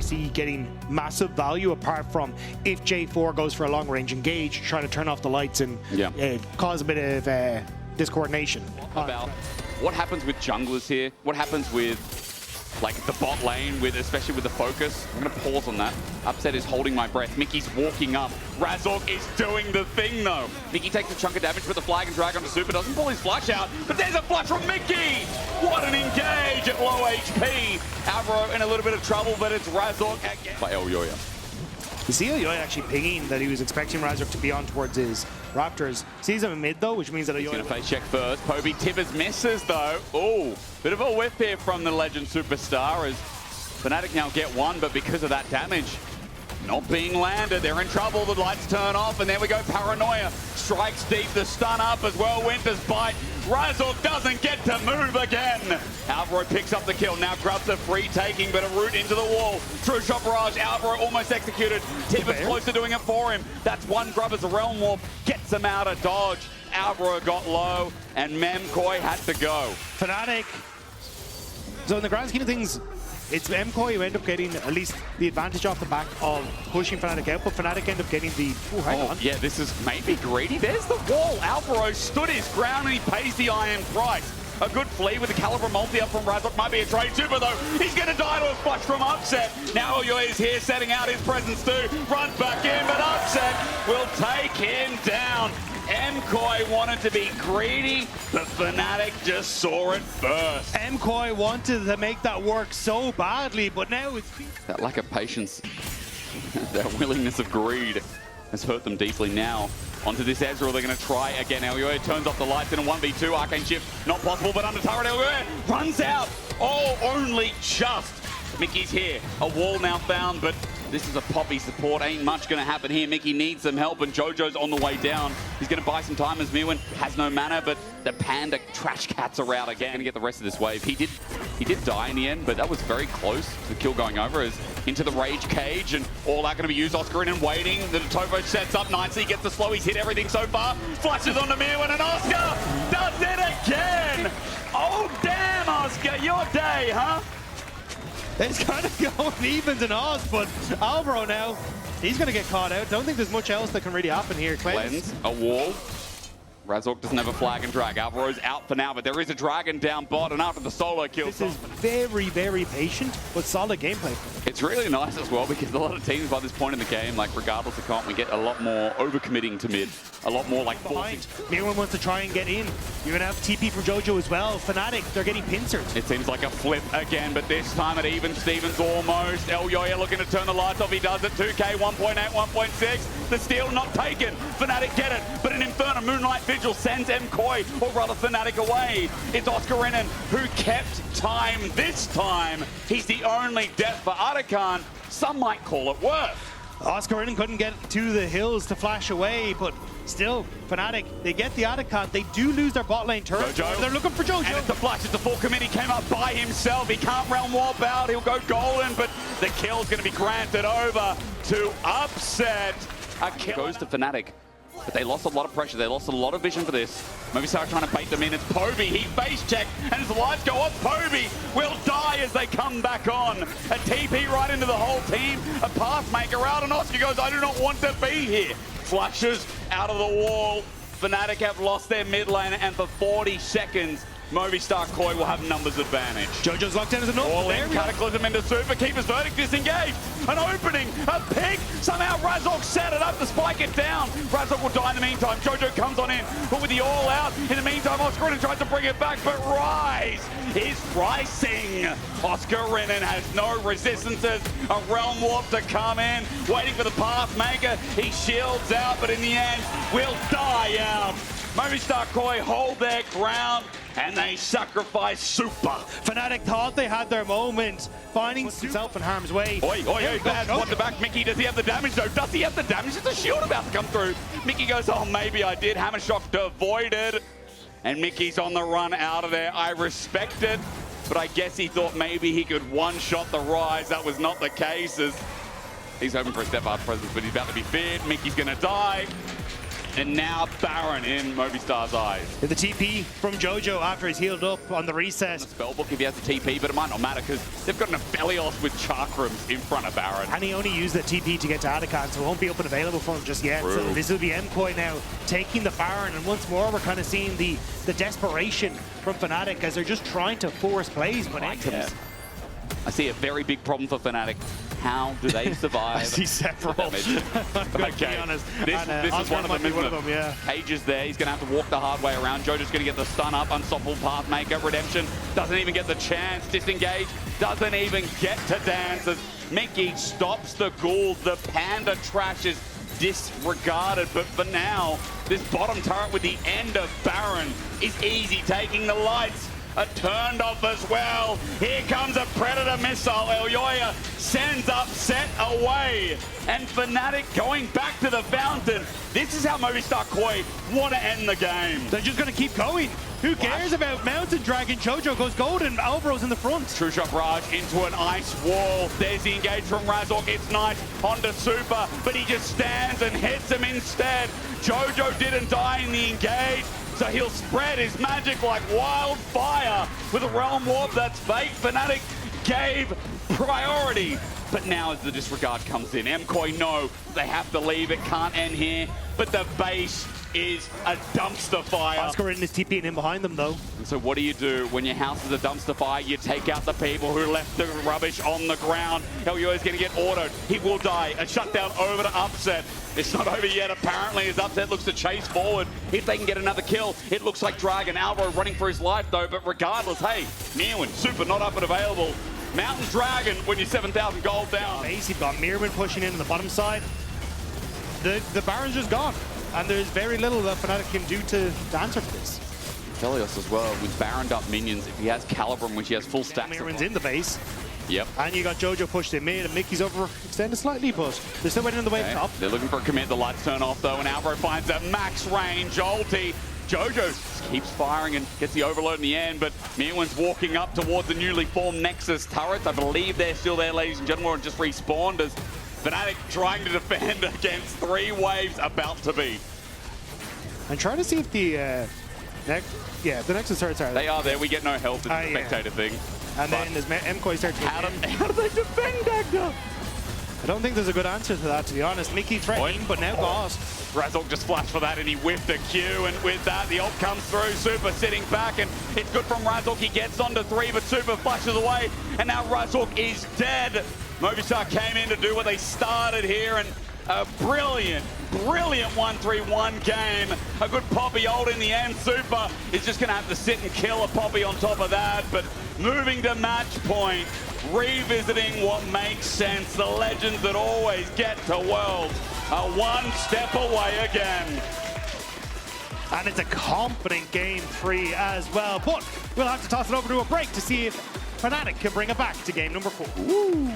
see getting massive value apart from if J4 goes for a long-range engage, trying to turn off the lights and cause a bit of discoordination. About what happens with junglers here? What happens with like the bot lane, especially with the focus? I'm gonna pause on that. Upset is holding my breath. Mickey's walking up. Razork is doing the thing though. Mickey takes a chunk of damage with the flag and drag onto Supa. Doesn't pull his flash out, but there's a flash from Mickey! What an engage at low HP. Alvaro in a little bit of trouble, but it's Razork again by Elyoya. You see Elyoya actually pinging that he was expecting Razork to be on towards his Raptors. Sees him in mid though, which means that He's Elyoya... gonna face check first. Poby Tibbers misses though. Ooh, bit of a whiff here from the Legend Superstar as Fnatic now get one, but because of that damage not being landed, they're in trouble. The lights turn off, and there we go. Paranoia strikes deep. The stun up as well. Winter's bite. Razork doesn't get to move again. Alvaro picks up the kill. Now grabs a free taking, but a route into the wall. True shot barrage. Alvaro almost executed. Tibbers close to doing it for him. That's one grab as a realm warp. Gets him out of dodge. Alvaro got low, and MKOI had to go. Fnatic. So in the grand scheme of things, it's MKOI who end up getting at least the advantage off the back of pushing Fnatic out, but Fnatic end up getting the... hang on. Yeah, this is maybe greedy. There's the wall. Alvaro stood his ground and he pays the iron price. A good flee with the caliber multi up from Razork. Might be a trade. Supa though, he's going to die to a flush from Upset. Now Elyoya is here setting out his presence too. Runs back in, but Upset will take him down. MKOI wanted to be greedy, but Fnatic just saw it first. MKOI wanted to make that work so badly, but now it's... That lack of patience, that willingness of greed has hurt them deeply now. Onto this Ezreal, they're going to try again. Elyoya turns off the lights in a 1v2. Arcane shift, not possible, but under turret, Elyoya runs out. Oh, only just. Mickey's here. A wall now found, but this is a Poppy support. Ain't much going to happen here. Mickey needs some help, and Jojo's on the way down. He's going to buy some time as Myrwn has no mana, but the Panda trash cats are out again. Going to get the rest of this wave. He did die in the end, but that was very close to the kill going over as into the Rage Cage, and all that going to be used. Oscarinin waiting. The Topo sets up nicely, gets the slow. He's hit everything so far. Flushes onto Myrwn, and Oscar does it again. Oh, damn, Oscar, your day, huh? It's kind of going evens and odds, but Alvaro now, he's going to get caught out. Don't think there's much else that can really happen here. Cleanse, a wall. Razork doesn't have a flag and drag. Alvaro's out for now, but there is a dragon down bot, and after the solo kill... This is very, very patient, but solid gameplay. It's really nice as well, because a lot of teams by this point in the game, like regardless of comp, we get a lot more overcommitting to mid. A lot more like behind. Myrwn wants to try and get in. You're going to have TP from Jojo as well. Fnatic, they're getting pincered. It seems like a flip again, but this time at even Stevens almost. Elyoya looking to turn the lights off. He does it. 2K, 1.8, 1.6. The steal not taken. Fnatic get it, but an Inferno Moonlight Vigil sends MKOI, or rather Fnatic, away. It's Oscarinin who kept time this time. He's the only death for Arakan. Some might call it worth. Oscarinin couldn't get to the hills to flash away, but still, Fnatic, they get the Arakan. They do lose their bot lane turret. Jojo. They're looking for Jojo. And it's the flash. It's the full commit. He came up by himself. He can't realm warp out. He'll go golden, but the kill's going to be granted over to Upset. A kill goes to Fnatic. But they lost a lot of pressure. They lost a lot of vision for this. Movistar trying to bait them in. It's Poby. He face checked, and his lights go off. Poby will die as they come back on. A TP right into the whole team. A path maker out, and Oscar goes, I do not want to be here. Flushes out of the wall. Fnatic have lost their mid lane, and for 40 seconds, Movistar KOI will have numbers advantage. Jojo's locked in as a north. All in, Cataclysm into Supa, Keeper's Verdict disengaged. An opening, a pick. Somehow Razork set it up to spike it down. Razork will die in the meantime. Jojo comes on in, but with the all out. In the meantime, Oscarinin tries to bring it back, but Rise is rising. Oscarinin has no resistances. A Realm Warp to come in, waiting for the Path Maker. He shields out, but in the end, will die out. Movistar KOI hold their ground, and they sacrifice Supa. Fnatic thought they had their moment, finding himself in harm's way. Oi, bad spot to back. Mickey, does he have the damage though? Does he have the damage? There's a shield about to come through. Mickey goes, oh, maybe I did. Hammer Shock avoided. And Mickey's on the run out of there. I respect it, but I guess he thought maybe he could one-shot the Rise. That was not the case, as he's hoping for a step-up presence, but he's about to be feared. Mickey's gonna die. And now Baron in Movistar's eyes. The TP from Jojo after he's healed up on the reset. The spellbook if he has the TP, but it might not matter because they've got an Aphelios with Chakrams in front of Baron. And he only used the TP to get to Adakan, so it won't be up and available for him just yet. True. So this will be MKOI now taking the Baron, and once more we're kind of seeing the desperation from Fnatic as they're just trying to force plays, but items. I see a very big problem for Fnatic. How do they survive? I see several. Okay, honest. This is one of them, isn't it? Yeah. Cage is there. He's going to have to walk the hard way around. Jojo's going to get the stun up. Unstoppable Pathmaker. Redemption doesn't even get the chance. Disengage doesn't even get to dance as Mikyx stops the Gould. The Panda trash is disregarded, but for now, this bottom turret with the end of Baron is easy. Taking the lights are turned off as well. Here comes a Predator missile. Elyoya sends Upset away. And Fnatic going back to the fountain. This is how Movistar KOI want to end the game. They're just going to keep going. Who cares about Mountain Dragon? Jojo goes gold and Alvaro's in the front. True shot barrage into an ice wall. There's the engage from Razork. It's nice onto Supa, but he just stands and hits him instead. Jojo didn't die in the engage, so he'll spread his magic like wildfire with a Realm Warp that's fake. Fnatic gave priority, but now as the disregard comes in, MKOI know they have to leave. It can't end here, but the base is a dumpster fire. Oscarinin is TPing in behind them though. And so what do? When your house is a dumpster fire, you take out the people who left the rubbish on the ground. Elyoya is going to get autoed. He will die. A shutdown over to Upset. It's not over yet, apparently, as Upset looks to chase forward. If they can get another kill, it looks like Dragon. Alvaro running for his life, though, but regardless, hey, Myrwn, Supa not up and available. Mountain Dragon when you're 7,000 gold down. Base, you've got Myrwn pushing in on the bottom side. The Baron's just gone, and there's very little that Fnatic can do to answer for this. Aphelios as well, with Baroned up minions. If he has Calibrum, which he has full stacks. Myrwn's in the base. Yep. And you got Jojo pushed in mid, and Mikyx overextended slightly, but they're still waiting on the wave top. They're looking for a commit. The lights turn off, though, and Alvaro finds a max range ulti. Jojo keeps firing and gets the overload in the end, but Myrwn's walking up towards the newly formed Nexus turrets. I believe they're still there, ladies and gentlemen, and just respawned as Fnatic trying to defend against 3 waves about to be. And trying to see if the the Nexus turrets are there. They are there. We get no health in the spectator thing. And then as MKOI starts how do they defend Dagda? I don't think there's a good answer to that, to be honest. Mikyx threatening, but now Gauss. Razork just flashed for that and he whiffed a Q, and with that the ult comes through. Supa sitting back and it's good from Razork. He gets onto 3, but Supa flashes away and now Razork is dead. Movistar came in to do what they started here, and a brilliant 1-3-1 game. A good Poby ult in the end. Supa is just going to have to sit and kill a Poby on top of that, but moving to match point, revisiting what makes sense. The legends that always get to Worlds are one step away again. And it's a confident game 3 as well, but we'll have to toss it over to a break to see if Fnatic can bring it back to game number 4. Woo.